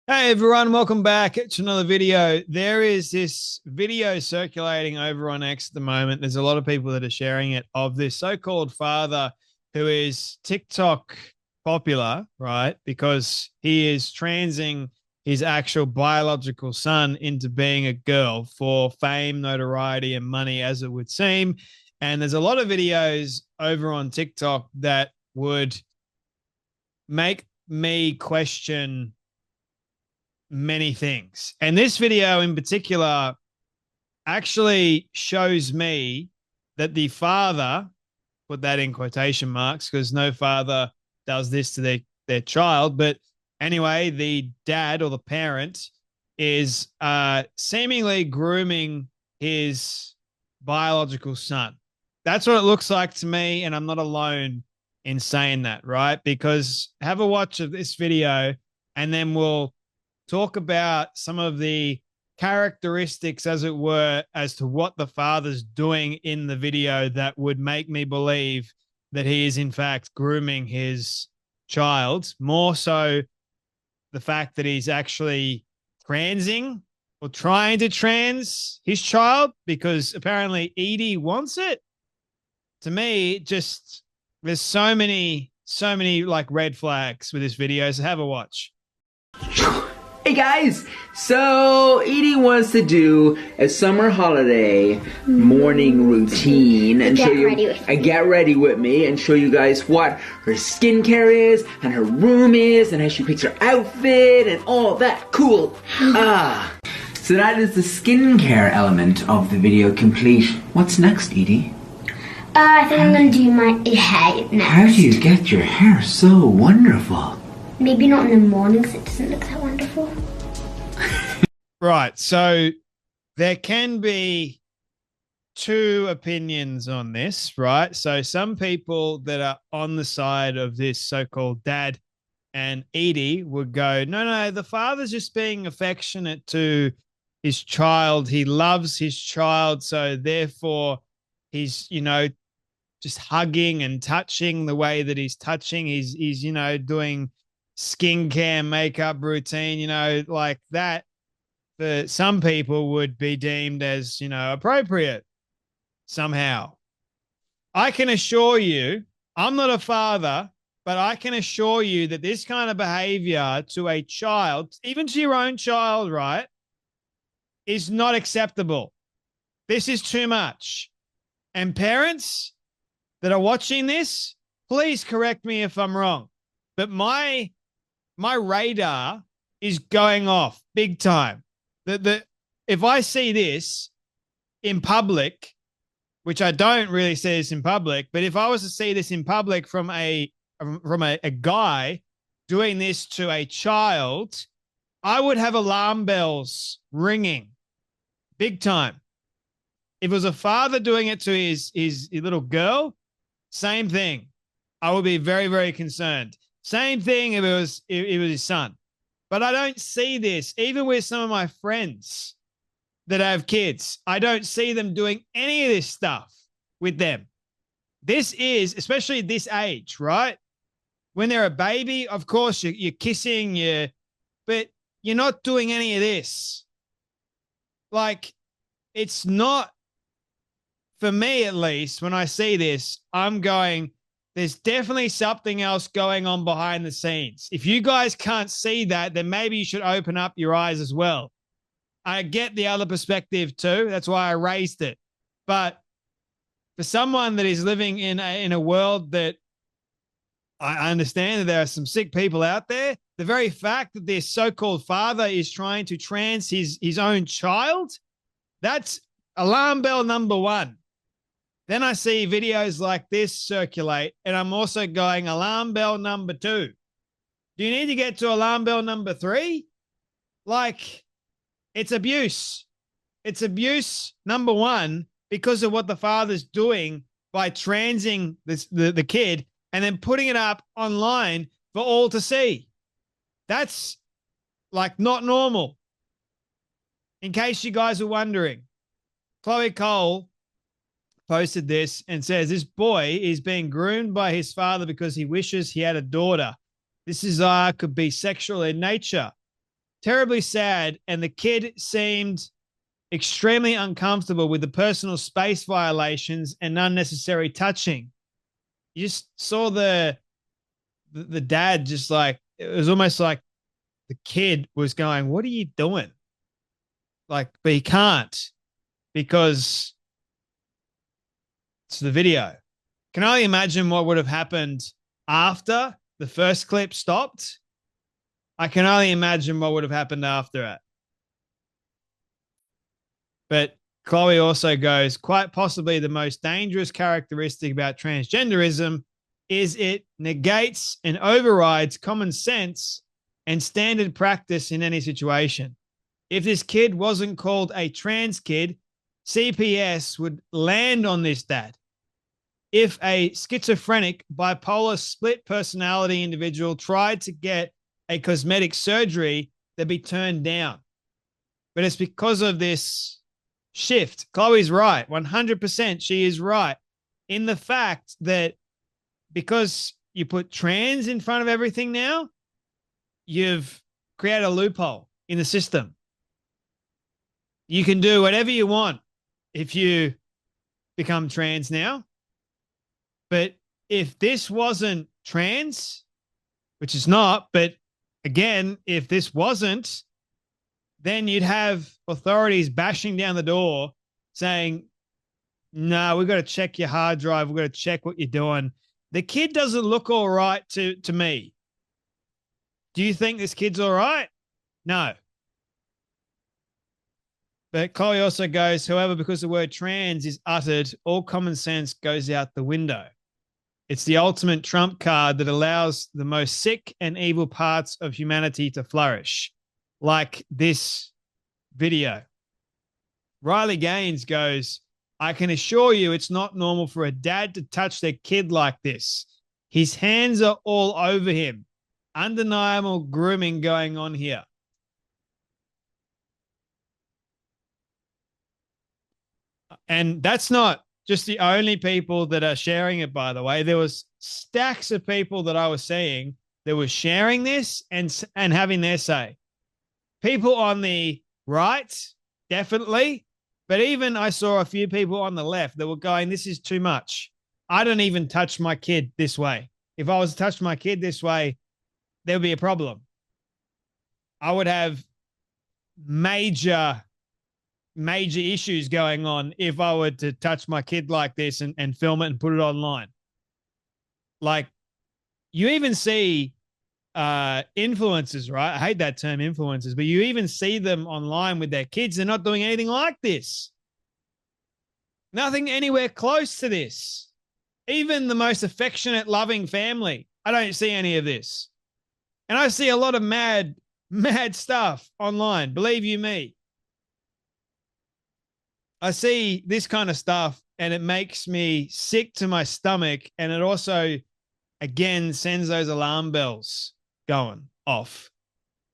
Hey everyone, welcome back to another video. There is this video circulating over on X at the moment. There's a lot of people that are sharing it of this so-called father who is TikTok popular, right? Because he is transing his actual biological son into being a girl for fame, notoriety, and money, as it would seem. And there's a lot of videos over on TikTok that would make me question many things. And this video in particular actually shows me that the father, put that in quotation marks because no father does this to their child, but anyway, the dad or the parent is seemingly grooming his biological son. That's what it looks like to me, and I'm not alone in saying that, right? Because have a watch of this video and then we'll talk about some of the characteristics, as it were, as to what the father's doing in the video that would make me believe that he is, in fact, grooming his child. More so, the fact that he's actually transing or trying to trans his child because apparently Edie wants it. To me, just there's so many like red flags with this video. So have a watch. Hey guys, so Edie wants to do a summer holiday morning routine and show you get ready with me and show you guys what her skincare is and her room is and how she picks her outfit and all that cool. So that is the skincare element of the video complete. What's next, Edie? I think I'm gonna do my hair next. How do you get your hair so wonderful? Maybe not in the mornings, it doesn't look that wonderful. Right, so there can be two opinions on this, right? So some people that are on the side of this so-called dad and Edie would go, no, the father's just being affectionate to his child. He loves his child, so therefore he's, just hugging and touching the way that he's touching. He's doing skincare, makeup routine, like that. For some people would be deemed as, appropriate somehow. I can assure you, I'm not a father, but I can assure you that this kind of behavior to a child, even to your own child, right, is not acceptable. This is too much. And parents that are watching this, please correct me if I'm wrong, but my radar is going off big time. If I see this in public, which I don't really see this in public, but if I was to see this in public from a guy doing this to a child, I would have alarm bells ringing big time. If it was a father doing it to his little girl, same thing. I would be very, very concerned. Same thing if it was his son. But I don't see this, even with some of my friends that have kids. I don't see them doing any of this stuff with them. This is, especially at this age, right? When they're a baby, of course, you're kissing, but you're not doing any of this. Like, it's not, for me at least, when I see this, I'm going, there's definitely something else going on behind the scenes. If you guys can't see that, then maybe you should open up your eyes as well. I get the other perspective too. That's why I raised it. But for someone that is living in a world that I understand that there are some sick people out there, the very fact that this so-called father is trying to trans his own child, that's alarm bell number one. Then I see videos like this circulate, and I'm also going alarm bell number two. Do you need to get to alarm bell number three? Like, it's abuse. It's abuse, number one, because of what the father's doing by transing the kid and then putting it up online for all to see. That's, like, not normal. In case you guys are wondering, Chloe Cole posted this and says, this boy is being groomed by his father because he wishes he had a daughter. This desire could be sexual in nature. terribly sad, and the kid seemed extremely uncomfortable with the personal space violations and unnecessary touching. You just saw the dad just like, it was almost like the kid was going, "What are you doing?" Like, but he can't because it's the video. Can I imagine what would have happened after the first clip stopped? I can only imagine what would have happened after it. But Chloe also goes, quite possibly the most dangerous characteristic about transgenderism is it negates and overrides common sense and standard practice in any situation. If this kid wasn't called a trans kid, CPS would land on this dad. If a schizophrenic, bipolar, split personality individual tried to get a cosmetic surgery, they'd be turned down. But it's because of this shift. Chloe's right. 100%. She is right in the fact that because you put trans in front of everything now, you've created a loophole in the system. You can do whatever you want if you become trans now. But if this wasn't trans, which is not, but again, if this wasn't, then you'd have authorities bashing down the door saying, "No, we've got to check your hard drive. We've got to check what you're doing." The kid doesn't look all right to me. Do you think this kid's all right? No. But Chloe also goes, however, because the word trans is uttered, all common sense goes out the window. It's the ultimate trump card that allows the most sick and evil parts of humanity to flourish, like this video. Riley Gaines goes, I can assure you it's not normal for a dad to touch their kid like this. His hands are all over him. Undeniable grooming going on here. And that's not just the only people that are sharing it, by the way. There was stacks of people that I was seeing that were sharing this and having their say. People on the right, definitely. But even I saw a few people on the left that were going, this is too much. I don't even touch my kid this way. If I was to touch my kid this way, there would be a problem. I would have major issues going on if I were to touch my kid like this and film it and put it online. Like, you even see influencers, right? I hate that term, influencers, but you even see them online with their kids. They're not doing anything like this. Nothing anywhere close to this. Even the most affectionate, loving family, I don't see any of this. And I see a lot of mad stuff online, believe you me. I see this kind of stuff and it makes me sick to my stomach. And it also, again, sends those alarm bells going off.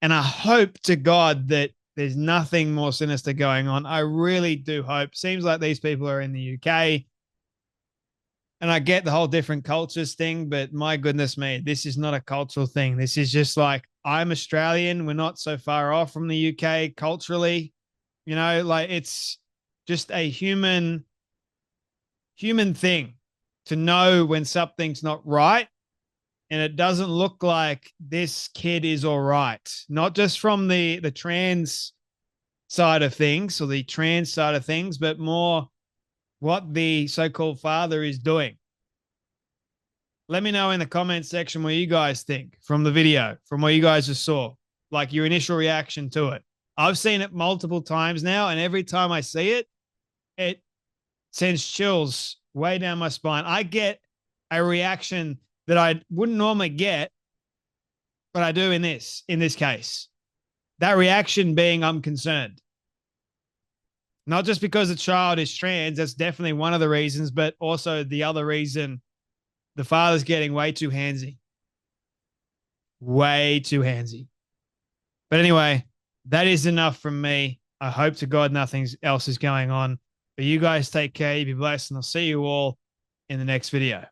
And I hope to God that there's nothing more sinister going on. I really do hope. Seems like these people are in the UK. And I get the whole different cultures thing, but my goodness me, this is not a cultural thing. This is just like, I'm Australian. We're not so far off from the UK culturally. You know, like, it's just a human thing to know when something's not right. And it doesn't look like this kid is all right. Not just from the trans side of things or the trans side of things, but more what the so-called father is doing. Let me know in the comments section what you guys think from the video, from what you guys just saw, like your initial reaction to it. I've seen it multiple times now, and every time I see it, it sends chills way down my spine. I get a reaction that I wouldn't normally get, but I do in this case. That reaction being, I'm concerned. Not just because the child is trans, that's definitely one of the reasons, but also the other reason, the father's getting way too handsy. Way too handsy. But anyway, that is enough from me. I hope to God nothing else is going on. But you guys take care, you be blessed, and I'll see you all in the next video.